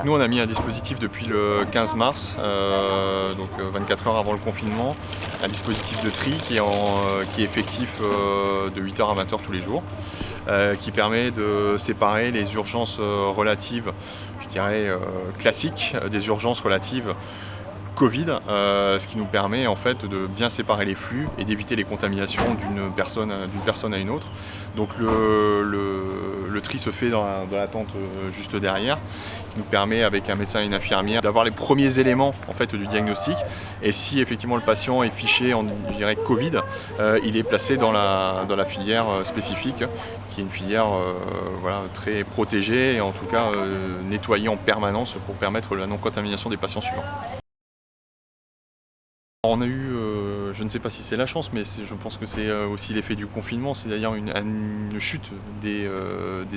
Nous, on a mis un dispositif depuis le 15 mars, donc 24 heures avant le confinement, un dispositif de tri qui est effectif de 8h à 20h tous les jours, qui permet de séparer les urgences relatives, je dirais classiques, des urgences relatives Covid, ce qui nous permet en fait de bien séparer les flux et d'éviter les contaminations d'une personne à une autre. Donc le tri se fait dans la tente juste derrière, qui nous permet avec un médecin et une infirmière d'avoir les premiers éléments en fait du diagnostic. Et si effectivement le patient est fiché en, je dirais, Covid, il est placé dans la filière spécifique, qui est une filière voilà, très protégée et en tout cas nettoyée en permanence pour permettre la non-contamination des patients suivants. On a eu, je ne sais pas si c'est la chance, mais je pense que c'est aussi l'effet du confinement, c'est d'ailleurs une chute des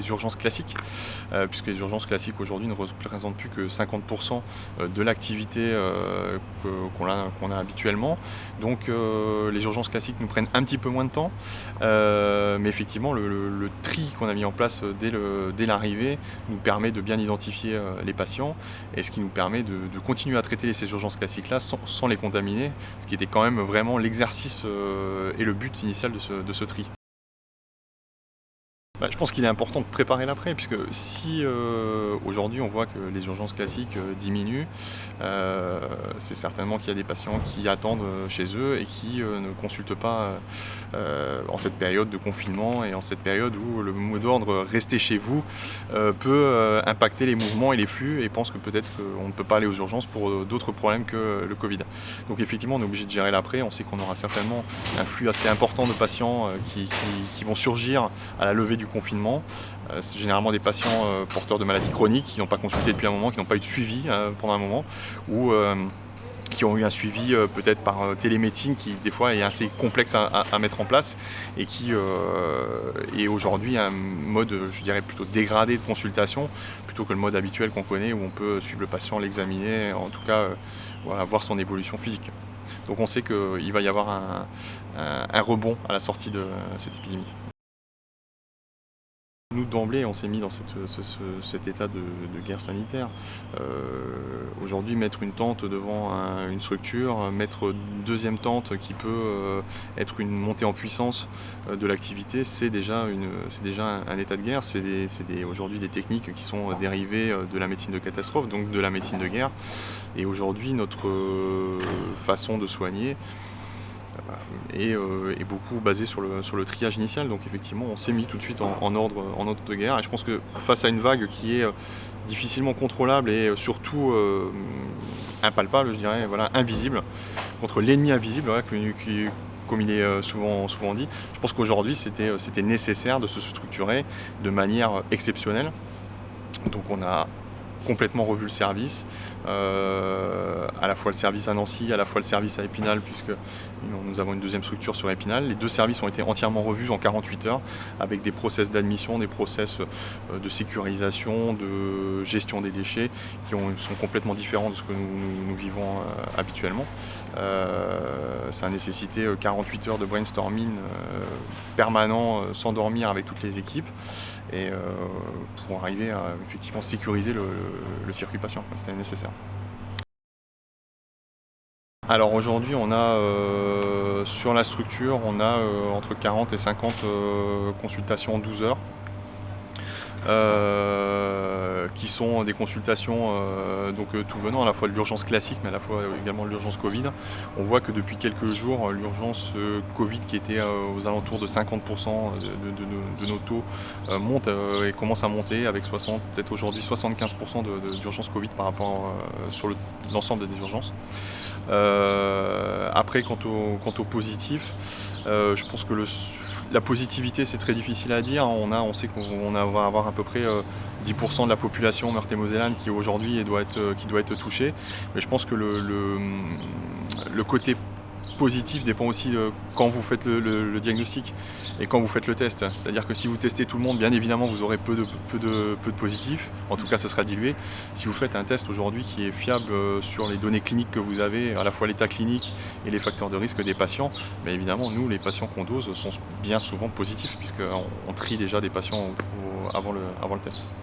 urgences classiques, puisque les urgences classiques aujourd'hui ne représentent plus que 50% de l'activité qu'on a habituellement. Donc les urgences classiques nous prennent un petit peu moins de temps, mais effectivement le tri qu'on a mis en place dès l'arrivée nous permet de bien identifier les patients, et ce qui nous permet de continuer à traiter ces urgences classiques-là sans les contaminer, ce qui était quand même vraiment l'exercice et le but initial de ce tri. Je pense qu'il est important de préparer l'après, puisque si aujourd'hui on voit que les urgences classiques diminuent, c'est certainement qu'il y a des patients qui attendent chez eux et qui ne consultent pas en cette période de confinement et en cette période où le mot d'ordre « restez chez vous » peut impacter les mouvements et les flux, et pensent que peut-être qu'on ne peut pas aller aux urgences pour d'autres problèmes que le Covid. Donc effectivement on est obligé de gérer l'après. On sait qu'on aura certainement un flux assez important de patients qui vont surgir à la levée du confinement. C'est généralement des patients porteurs de maladies chroniques qui n'ont pas consulté depuis un moment, qui n'ont pas eu de suivi pendant un moment, ou qui ont eu un suivi peut-être par télémédecine qui des fois est assez complexe à mettre en place, et qui est aujourd'hui un mode, je dirais, plutôt dégradé de consultation plutôt que le mode habituel qu'on connaît, où on peut suivre le patient, l'examiner, en tout cas voilà, voir son évolution physique. Donc on sait qu'il va y avoir un rebond à la sortie de cette épidémie. Nous, d'emblée, on s'est mis dans cet état de guerre sanitaire. Aujourd'hui, mettre une tente devant une structure, mettre une deuxième tente qui peut être une montée en puissance de l'activité, c'est déjà un état de guerre. C'est aujourd'hui des techniques qui sont dérivées de la médecine de catastrophe, donc de la médecine de guerre. Et aujourd'hui, notre façon de soigner est beaucoup basé sur le triage initial. Donc effectivement on s'est mis tout de suite en ordre de guerre, et je pense que face à une vague qui est difficilement contrôlable et surtout impalpable, je dirais, voilà, invisible, contre l'ennemi invisible, voilà, comme il est souvent dit, je pense qu'aujourd'hui c'était nécessaire de se structurer de manière exceptionnelle. Donc on a complètement revu le service, à la fois le service à Nancy, à la fois le service à Épinal, puisque nous avons une deuxième structure sur Épinal. Les deux services ont été entièrement revus en 48 heures, avec des process d'admission, des process de sécurisation, de gestion des déchets, qui sont complètement différents de ce que nous vivons habituellement. Ça a nécessité 48 heures de brainstorming permanent, sans dormir, avec toutes les équipes, et pour arriver à effectivement sécuriser le circuit patient. C'était nécessaire. Alors aujourd'hui on a sur la structure, on a entre 40 et 50 consultations en 12 heures. Qui sont des consultations tout venant, à la fois de l'urgence classique mais à la fois également de l'urgence Covid. On voit que depuis quelques jours l'urgence Covid, qui était aux alentours de 50% de nos taux, monte et commence à monter, avec peut-être aujourd'hui 75% d'urgence Covid par rapport sur l'ensemble des urgences. Après, quant au positif, je pense que la positivité, c'est très difficile à dire. On sait qu'on va avoir à peu près 10% de la population meurthe-et-mosellane qui aujourd'hui doit être touchée. Mais je pense que le côté positif dépend aussi de quand vous faites le diagnostic et quand vous faites le test. C'est-à-dire que si vous testez tout le monde, bien évidemment vous aurez peu de positifs, en tout cas ce sera dilué. Si vous faites un test aujourd'hui qui est fiable sur les données cliniques que vous avez, à la fois l'état clinique et les facteurs de risque des patients, mais évidemment nous, les patients qu'on dose sont bien souvent positifs, puisqu'on trie déjà des patients avant le test.